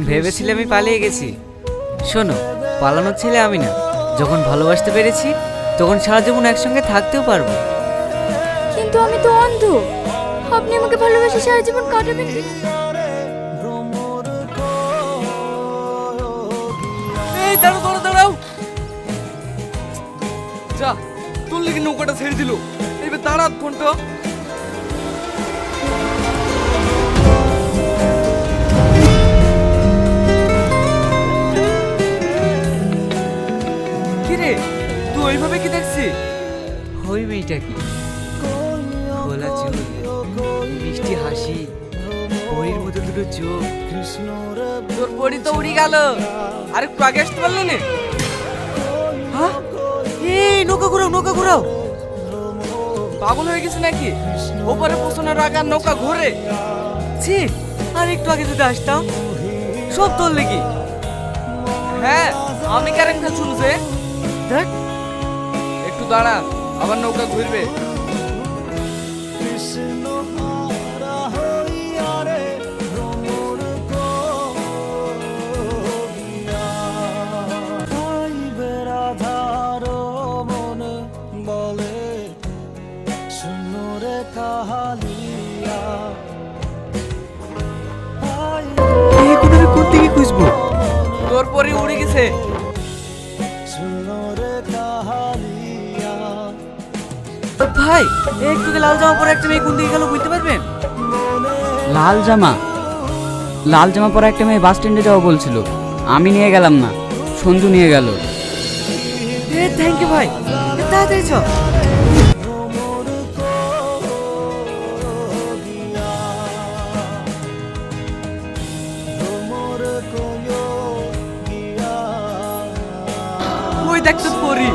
ভেবেছিলে আমি পালিয়ে গেছি। শোনো, পালানোর ছেলে আমি না। যখন ভালোবাসতে পেরেছি তখন সারা জীবন একসঙ্গে থাকতেও পারবো। কিন্তু আমি তো অন্ধ, আপনি আমাকে ভালোবেসে সারা জীবন কাটাবেন কি? এই দাঁড়াও দাঁড়াও দাঁড়াও, যা তোর লেগে নৌকাটা ছেড়ে দিল। এবার দাঁড়া ফোনটা। কিরে তুই ওইভাবে কি দেখছি? ওই মেয়েটা কি? খোলা চুল, মিষ্টি হাসি, পরীর মতো দুটো চোখ। তোর পরি তো উড়ি গেল, আর একটু আগে আসতে পারলি না? হ্যাঁ, এই নৌকা ঘুরাও, নৌকা ঘুরাও। পাগল হয়ে গেছে নাকি? ওপারে পৌঁছানোর আগে আর নৌকা ঘোরে? ছি, আর একটু আগে যদি আসতাম। সব তোর লেগে। হ্যাঁ, আমি কারেন্ট খেল শুনছে। দেখ, একটু দাঁড়া, আবার নৌকা ঘুরবে। এখন আমি কোন দিকে খুঁজবো? তোর পরি উড়ে গেছে। ভাই, একটু লাল জামা পরে একটা মেয়ে কোন দিকে গেল বুঝতে পারবেন? লাল জামা? লাল জামা পরা একটা মেয়ে বাস স্ট্যান্ডে যাওয়া বলছিল, আমি নিয়ে গেলাম না, সঞ্জু নিয়ে গেল। থ্যাংক ইউ ভাই, তাড়াতাড়ি চ। ওই দেখ তোর পরি।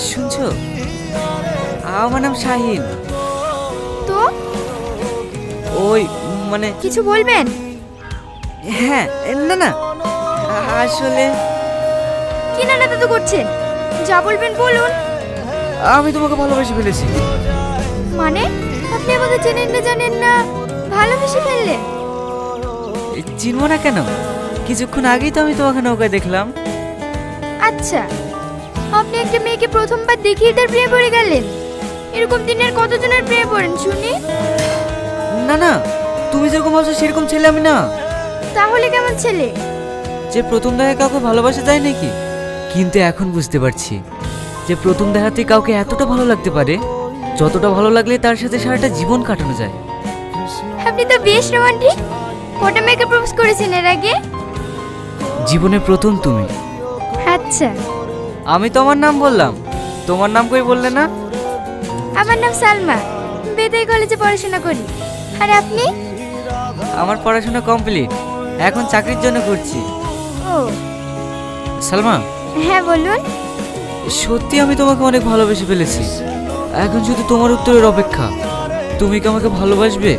শুনছো, আমার নাম শাহিন। তো ওই মানে কিছু বলবেন? হ্যাঁ, না না, আসলে কি না না তো করছেন, যা বলবেন বলুন। আমি তোমাকে ভালোবেসে ফেলেছি। মানে আপনি আমাকে চেনেন না জানেন না, ভালোবেসে ফেললেন? চিনবো না কেন? কিছুক্ষণ আগেই তো আমি তোমাকে নৌকায় দেখলাম। আচ্ছা, আপনি একটা মেয়েকে প্রথমবার দেখিয়ে তার প্রেমে পড়ে গেলেন? এরকম দিনের কতজনের প্রেমে পড়েন শুনি? না না, তুমি যেরকম ভাবছো সেরকম ছেলে আমি না। তাহলে কেমন ছেলে? যে প্রথম দেখায় কাউকে ভালোবাসা যায় নাকি? কিন্তু এখন বুঝতে পারছি যে প্রথম দেখাতে কাউকে এতটা ভালো লাগতে পারে যতটা ভালো লাগলে তার সাথে সারাটা জীবন কাটানো যায়। আপনি তো বেশ রোমান্টিক। কটা মেয়েকে প্রপোজ করেছেন এর আগে? জীবনে প্রথম তুমি। আচ্ছা, আমি তো আমার নাম বললাম, তোমার নাম কই বললে না? আমার নাম সালমা, বেতাই কলেজে পড়াশোনা করি। আর আপনি? আমার পড়াশোনা কমপ্লিট, এখন চাকরির জন্য করছি। ও সালমা, হ্যাঁ বলুন। সত্যি আমি তোমাকে অনেক ভালোবেসে ফেলেছি। এখন শুধু তোমার উত্তরের অপেক্ষা। তুমি কি আমাকে ভালোবাসবে?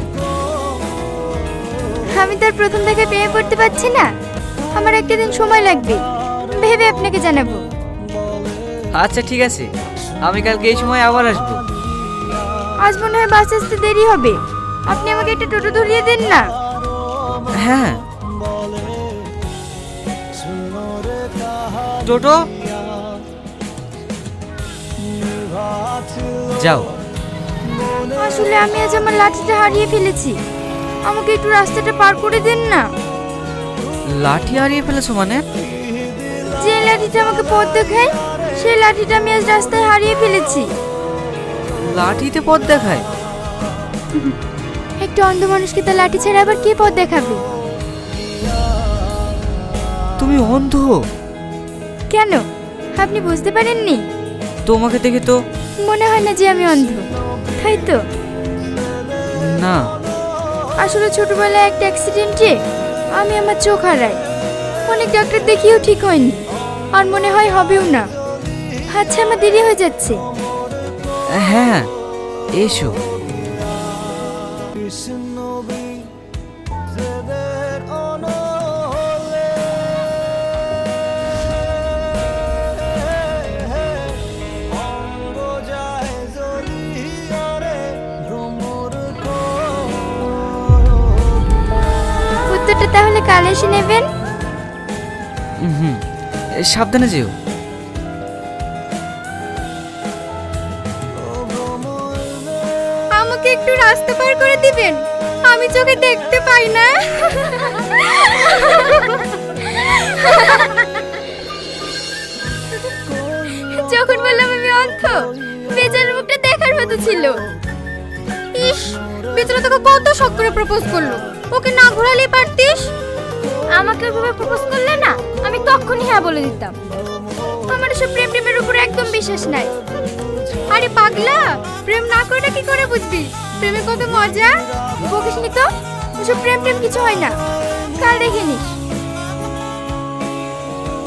আমি তার প্রথম দেখে প্রেমে পড়তে পারছি না, আমার একটা দিন সময় লাগবে, ভেবে আপনাকে জানাবো। আচ্ছা ঠিক আছে, আমি কালকে এই সময় আবার আসবো। আজ মনে হয় বাস আসতে দেরি হবে, আপনি আমাকে একটা টোটো ধরিয়ে দিন না। হ্যাঁ, টোটো যাও। আসলে আমি আজ আমার লাঠিটা হারিয়ে ফেলেছি, আমাকে একটু রাস্তাটা পার করে দিন না। লাঠি হারিয়ে ফেলেছো মানে? যে লাঠিটা আমাকে পথ দেখায় সেই লাঠিটা আমি আজ রাস্তায় হারিয়ে ফেলেছি। লাঠিতে পথ দেখায়? একটা অন্ধ মানুষকে তার লাঠি ছাড়া আবার কে পথ দেখাবে? তুমি অন্ধ? কেন, আপনি বুঝতে পারেননি? তোমাকে দেখে তো মনে হয় না যে আমি অন্ধ, তাই তো? না। আসলে ছোটবেলায় একটা অ্যাক্সিডেন্টে আমি আমার চোখ হারাই, অনেক ডাক্তার দেখিয়েও ঠিক হয়নি, আর মনে হয় হবেও না। আচ্ছা, আমার দেরি হয়ে যাচ্ছে। হ্যাঁ, এসো। তাহলে কাল এসে নেবেন। হুম, সাবধানে যেও। আমাকে একটু রাস্তা পার করে দিবেন, আমি চোখে দেখতে পাই না। যখন বললাম আমি অন্ধ, বেচারার মুখটা দেখার মতো ছিল। ইস, বেচারা তোকে কত শখ করে প্রপোজ করলো, ওকে না ঘোরালেই পারতিস। আমাকে ওইভাবে প্রপোজ করলে না, আমি তখনই হ্যাঁ বলে দিতাম। আমার এসব প্রেম টেমের উপর একদম বিশ্বাস নাই। আরে পাগলা, প্রেম না করে কি করে বুঝবি প্রেমে কত মজা? বকিস নি তো, ওসব প্রেম টেম কিছু হয় না, কাল রেখে নিস।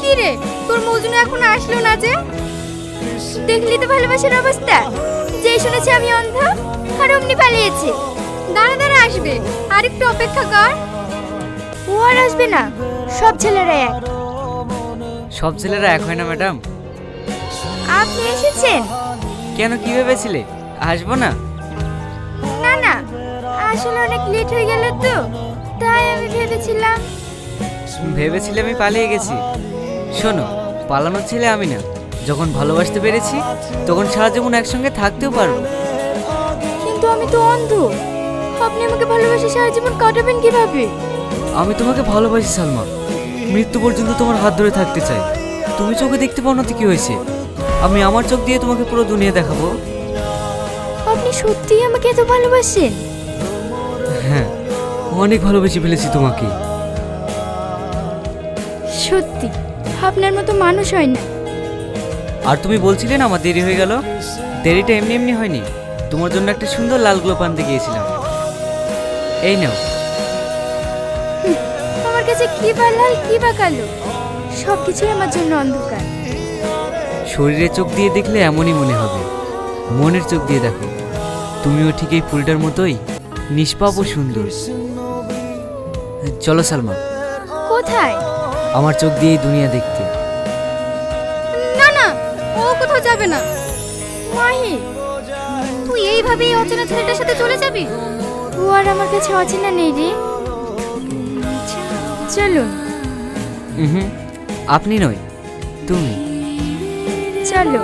কি রে, তোর মজনু এখন আসলো না যে? দেখলি তো ভালোবাসার অবস্থা, যেই শুনেছে আমি অন্ধ আর অমনি পালিয়েছে। দাঁড়া দাঁড়া আসবে, আর একটু অপেক্ষা কর। ও আর আসবে না, সব ছেলেরা এক। সব ছেলেরা এক হয় না ম্যাডাম। আপনি এসেছেন? কেন, কি ভেবেছিলে আসবো না? না না, আসলে অনেক লেট হয়ে গেল তো, তাই আমি ভেবেছিলাম। ভেবেছিলে আমি পালিয়ে গেছি? শোনো, পালানোর ছেলে আমি না। যখন ভালোবাসতে পেরেছি তখন সারা জীবন একসঙ্গে থাকতেও পারবো। কিন্তু আমি তো অন্ধ, আপনি আমাকে ভালোবাসে সারা জীবন কাটাবেন কিভাবে? আমি তোমাকে ভালোবাসি সালমা, মৃত্যু পর্যন্ত তোমার হাত ধরে থাকতে চাই। তুমি চোখে দেখতে পাও না তো কি হয়েছে? আমি আমার চোখ দিয়ে তোমাকে পুরো দুনিয়া দেখাবো। আপনি সত্যিই আমাকে এত ভালোবাসেন? হ্যাঁ, অনেক ভালোবেসে ফেলেছি তোমাকে। সত্যি আপনার মতো মানুষ হয় না। আর তুমি বলছিলে না আমার দেরি হয়ে গেল? দেরিটা এমনি এমনি হয়নি, তোমার জন্য একটা সুন্দর লাল গোলাপ আনতে গিয়েছিলাম। এই নাও। আমার কাছে কি বা লাল কি বা কালো, সবকিছুই আমার জন্য অন্ধকার। শরীরের চোখ দিয়ে দেখলে এমনই মনে হবে, মনের চোখ দিয়ে দেখো, তুমিও ঠিক এই ফুলটার মতোই নিষ্পাপ ও সুন্দর। চলো সালমা, কোথায়? আমার চোখ দিয়ে এই দুনিয়া দেখতে। না না, ও কোথাও যাবে না। মাহি, তুই এইভাবে এই অচেনা ছেলেটার সাথে চলে যাবি? ও আর আমার কাছে অচেনা নেই রে, চলুন। হুম, আপনি নয়, তুমি। চলো।